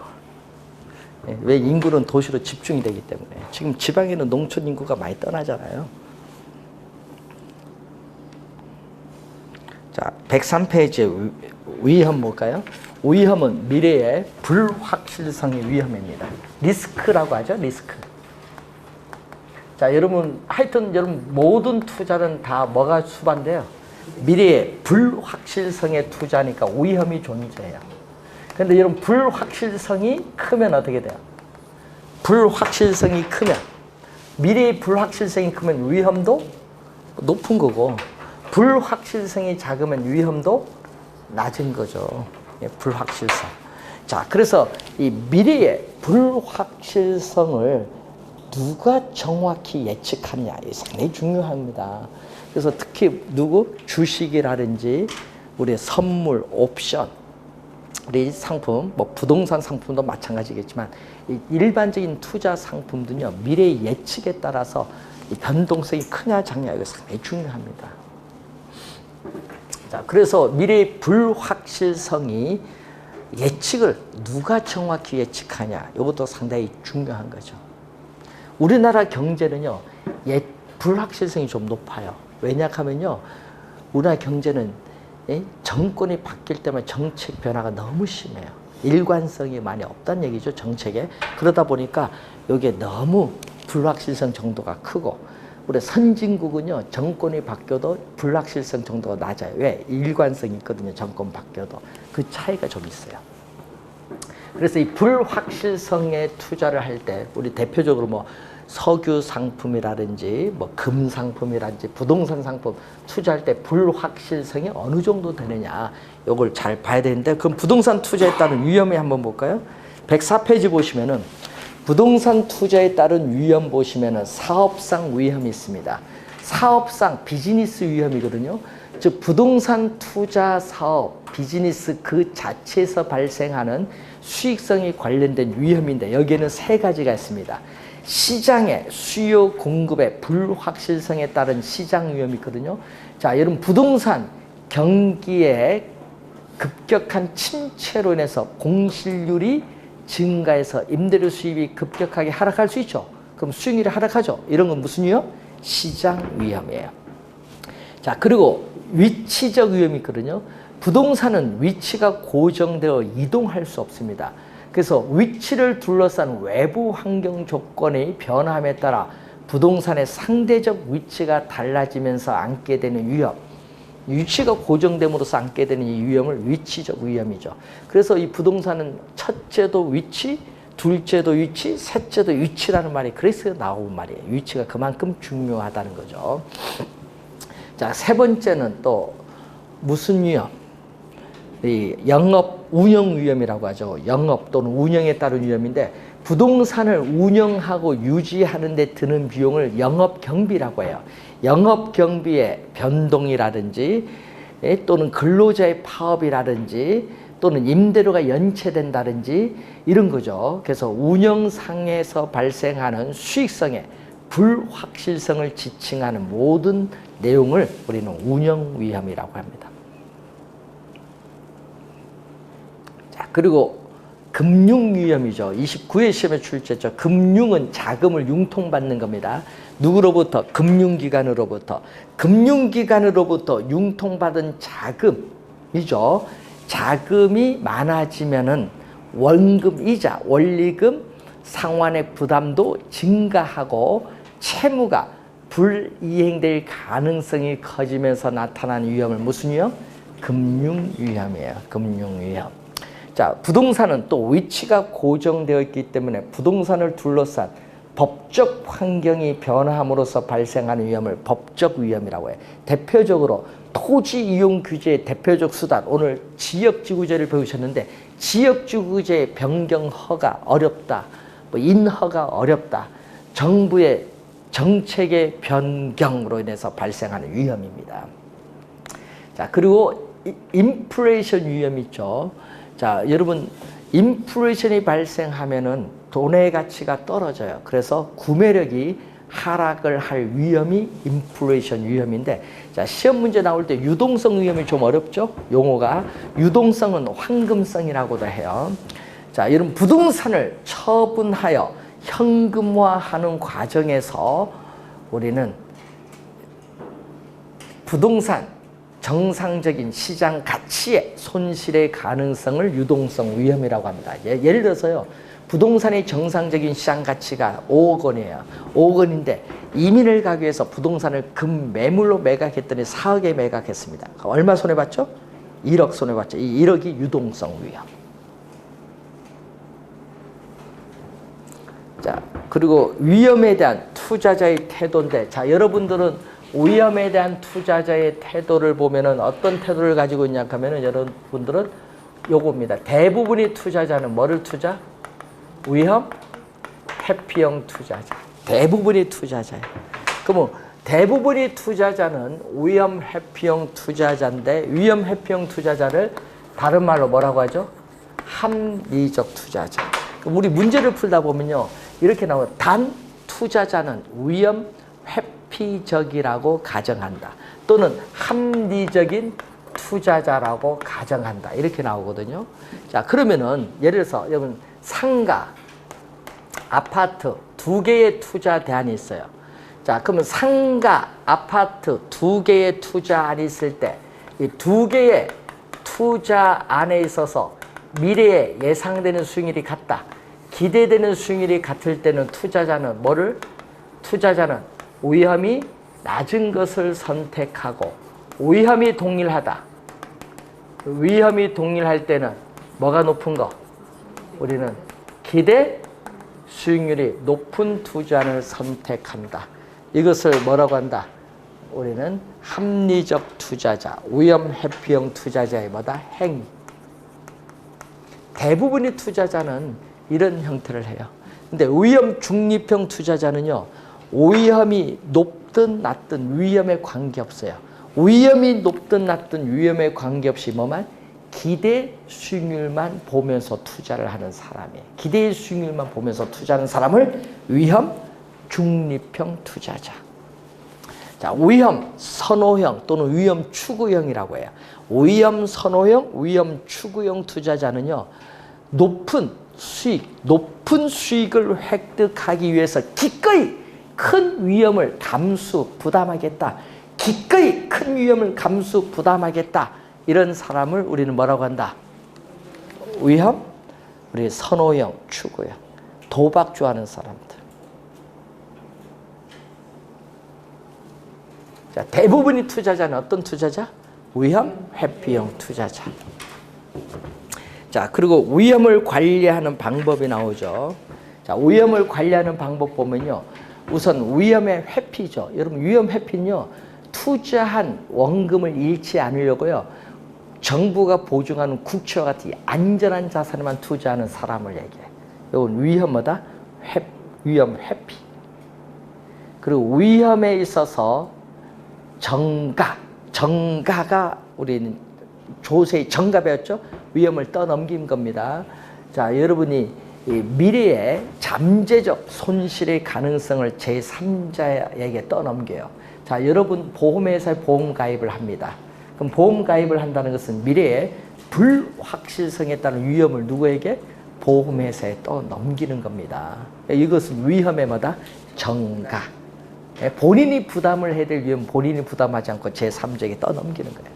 [SPEAKER 1] 왜? 인구는 도시로 집중이 되기 때문에. 지금 지방에는 농촌 인구가 많이 떠나잖아요. 자, 103페이지의 위험 볼까요? 위험은 미래의 불확실성의 위험입니다. 리스크라고 하죠, 리스크. 자, 여러분, 하여튼 여러분 모든 투자는 다 뭐가 수반돼요? 미래의 불확실성의 투자니까 위험이 존재해요. 근데 여러분, 불확실성이 크면 어떻게 돼요? 불확실성이 크면, 미래의 불확실성이 크면 위험도 높은 거고, 불확실성이 작으면 위험도 낮은 거죠. 예, 불확실성. 자, 그래서 이 미래의 불확실성을 누가 정확히 예측하느냐, 이게 상당히 중요합니다. 그래서 특히 누구? 주식이라든지 우리의 선물, 옵션, 우리 상품, 뭐 부동산 상품도 마찬가지겠지만 이 일반적인 투자 상품들은요, 미래의 예측에 따라서 이 변동성이 크냐 작냐, 이거 상당히 중요합니다. 자, 그래서 미래의 불확실성이 예측을 누가 정확히 예측하냐, 이것도 상당히 중요한 거죠. 우리나라 경제는요, 불확실성이 좀 높아요. 왜냐하면요, 우리나라 경제는 정권이 바뀔 때마다 정책 변화가 너무 심해요. 일관성이 많이 없다는 얘기죠, 정책에. 그러다 보니까 이게 너무 불확실성 정도가 크고, 우리 선진국은요, 정권이 바뀌어도 불확실성 정도가 낮아요. 왜? 일관성이 있거든요, 정권 바뀌어도. 그 차이가 좀 있어요. 그래서 이 불확실성에 투자를 할 때 우리 대표적으로 뭐 석유 상품이라든지 뭐 금 상품이라든지 부동산 상품 투자할 때 불확실성이 어느 정도 되느냐, 이걸 잘 봐야 되는데, 그럼 부동산 투자에 따른 위험이 한번 볼까요? 104페이지 보시면은 부동산 투자에 따른 위험 보시면은 사업상 위험이 있습니다. 사업상 비즈니스 위험이거든요. 즉 부동산 투자 사업 비즈니스 그 자체에서 발생하는 수익성이 관련된 위험인데, 여기에는 세 가지가 있습니다. 시장의 수요 공급의 불확실성에 따른 시장 위험이 있거든요. 자, 여러분, 부동산 경기의 급격한 침체로 인해서 공실률이 증가해서 임대료 수입이 급격하게 하락할 수 있죠. 그럼 수익률이 하락하죠. 이런 건 무슨 위험? 시장 위험이에요. 자, 그리고 위치적 위험이 있거든요. 부동산은 위치가 고정되어 이동할 수 없습니다. 그래서 위치를 둘러싼 외부 환경 조건의 변함에 따라 부동산의 상대적 위치가 달라지면서 안게 되는 위험, 위치가 고정됨으로써 안게 되는 이 위험을 위치적 위험이죠. 그래서 이 부동산은 첫째도 위치, 둘째도 위치, 셋째도 위치라는 말이 그래서 나온 말이에요. 위치가 그만큼 중요하다는 거죠. 자, 세 번째는 또 무슨 위험? 이 영업 운영 위험이라고 하죠. 영업 또는 운영에 따른 위험인데 부동산을 운영하고 유지하는 데 드는 비용을 영업 경비라고 해요. 영업 경비의 변동이라든지 또는 근로자의 파업이라든지 또는 임대료가 연체된다든지 이런 거죠. 그래서 운영상에서 발생하는 수익성의 불확실성을 지칭하는 모든 내용을 우리는 운영 위험이라고 합니다. 자, 그리고 금융 위험이죠. 29회 시험에 출제했죠. 금융은 자금을 융통받는 겁니다. 누구로부터? 금융기관으로부터. 금융기관으로부터 융통받은 자금이죠. 자금이 많아지면은 원금 이자, 원리금, 상환의 부담도 증가하고 채무가 불이행될 가능성이 커지면서 나타나는 위험을 무슨 위험? 금융 위험이에요. 금융 위험. 자, 부동산은 또 위치가 고정되어 있기 때문에 부동산을 둘러싼 법적 환경이 변화함으로써 발생하는 위험을 법적 위험이라고 해요. 대표적으로 토지 이용 규제의 대표적 수단, 오늘 지역지구제를 배우셨는데 지역지구제 변경 허가 어렵다, 뭐 인허가 어렵다, 정부의 정책의 변경으로 인해서 발생하는 위험입니다. 자, 그리고 인플레이션 위험이 있죠. 자, 여러분 인플레이션이 발생하면은 돈의 가치가 떨어져요. 그래서 구매력이 하락을 할 위험이 인플레이션 위험인데, 자, 시험 문제 나올 때 유동성 위험이 좀 어렵죠? 용어가. 유동성은 황금성이라고도 해요. 자, 여러분 부동산을 처분하여 현금화하는 과정에서 우리는 부동산 정상적인 시장 가치의 손실의 가능성을 유동성 위험이라고 합니다. 예를 들어서요, 부동산의 정상적인 시장 가치가 5억 원이에요. 5억 원인데 이민을 가기 위해서 부동산을 금 매물로 매각했더니 4억에 매각했습니다. 얼마 손해봤죠? 1억 손해봤죠. 이 1억이 유동성 위험. 자, 그리고 위험에 대한 투자자의 태도인데, 자, 여러분들은 위험에 대한 투자자의 태도를 보면은 어떤 태도를 가지고 있냐 하면은 여러분들은 요겁니다. 대부분의 투자자는 뭐를 투자? 위험, 회피형 투자자. 대부분의 투자자예요. 그러면 대부분의 투자자는 위험, 회피형 투자자인데 위험, 회피형 투자자를 다른 말로 뭐라고 하죠? 합리적 투자자. 그럼 우리 문제를 풀다 보면요, 이렇게 나와요. 단 투자자는 위험, 회피적이라고 가정한다. 또는 합리적인 투자자라고 가정한다. 이렇게 나오거든요. 자, 그러면은 예를 들어서 여러분 상가, 아파트 두 개의 투자 대안이 있어요. 자, 그러면 상가, 아파트 두 개의 투자안이 있을 때 이 두 개의 투자안에 있어서 미래에 예상되는 수익률이 같다, 기대되는 수익률이 같을 때는 투자자는 뭐를? 투자자는 위험이 낮은 것을 선택하고, 위험이 동일하다. 위험이 동일할 때는 뭐가 높은 거? 우리는 기대 수익률이 높은 투자를 선택한다. 이것을 뭐라고 한다? 우리는 합리적 투자자, 위험 회피형 투자자의 뭐다? 행위. 대부분의 투자자는 이런 형태를 해요. 근데 위험 중립형 투자자는요, 위험이 높든 낮든 위험에 관계없어요. 위험이 높든 낮든 위험에 관계없이 뭐만? 기대 수익률만 보면서 투자를 하는 사람이에요. 기대 수익률만 보면서 투자하는 사람을 위험 중립형 투자자. 자, 위험 선호형 또는 위험 추구형이라고 해요. 위험 선호형, 위험 추구형 투자자는요, 높은 수익을 획득하기 위해서 기꺼이 큰 위험을 부담하겠다. 기꺼이 큰 위험을 부담하겠다. 이런 사람을 우리는 뭐라고 한다? 위험, 우리 선호형, 추구형, 도박 좋아하는 사람들. 자, 대부분의 투자자는 어떤 투자자? 위험 회피형 투자자. 자, 그리고 위험을 관리하는 방법이 나오죠. 자, 위험을 관리하는 방법 보면요. 우선 위험의 회피죠. 여러분, 위험 회피는요, 투자한 원금을 잃지 않으려고요, 정부가 보증하는 국채와 같은 안전한 자산에만 투자하는 사람을 얘기해. 이건 위험하다? 위험 회피. 그리고 위험에 있어서 정가가 우리는 조세의 정가 배웠죠? 위험을 떠넘긴 겁니다. 자, 여러분이 이 미래의 잠재적 손실의 가능성을 제3자에게 떠넘겨요. 자, 여러분 보험회사에 보험 가입을 합니다. 그럼 보험 가입을 한다는 것은 미래의 불확실성에 따른 위험을 누구에게? 보험회사에 떠넘기는 겁니다. 이것은 위험의 뭐다? 정가. 본인이 부담을 해야 될 위험 본인이 부담하지 않고 제3자에게 떠넘기는 거예요.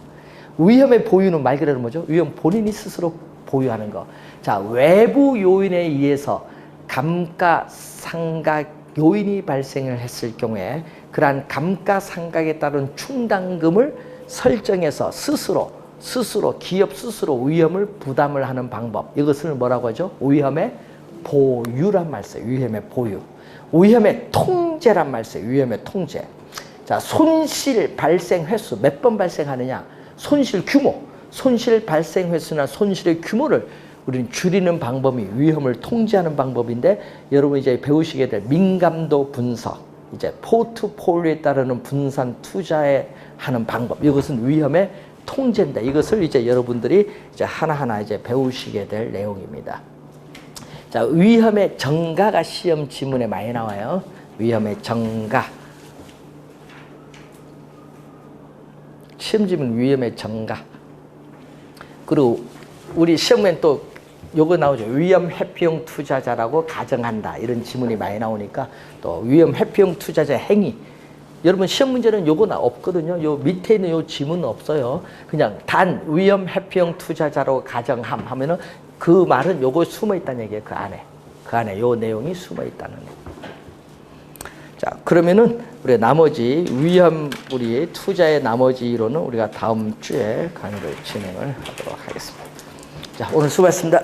[SPEAKER 1] 위험의 보유는 말 그대로 뭐죠? 위험 본인이 스스로 보유하는 거. 자, 외부 요인에 의해서 감가상각 요인이 발생을 했을 경우에 그러한 감가상각에 따른 충당금을 설정해서 기업 스스로 위험을 부담을 하는 방법. 이것을 뭐라고 하죠? 위험의 보유란 말 써요. 위험의 보유. 위험의 통제란 말 써요. 위험의 통제. 자, 손실 발생 횟수 몇 번 발생하느냐? 손실 규모. 손실 발생 횟수나 손실의 규모를 우리는 줄이는 방법이 위험을 통제하는 방법인데, 여러분 이제 배우시게 될 민감도 분석, 이제 포트폴리오에 따르는 분산 투자에 하는 방법, 이것은 위험의 통제인데, 이것을 이제 여러분들이 이제 하나하나 이제 배우시게 될 내용입니다. 자, 위험의 정가가 시험 지문에 많이 나와요. 위험의 정가. 시험 지문 위험의 정가. 그리고 우리 시험엔 또 요거 나오죠. 위험 회피형 투자자라고 가정한다. 이런 지문이 많이 나오니까 또 위험 회피형 투자자 행위. 여러분 시험 문제는 요거 없거든요. 요 밑에 있는 요 지문은 없어요. 그냥 단 위험 회피형 투자자로 가정함 하면은 그 말은 요거 숨어 있다는 얘기예요. 그 안에 요 내용이 숨어 있다는 얘기예요. 자, 그러면은 우리 나머지 우리 투자의 나머지 이론은 우리가 다음 주에 강의를 진행을 하도록 하겠습니다. 자, 오늘 수고하셨습니다.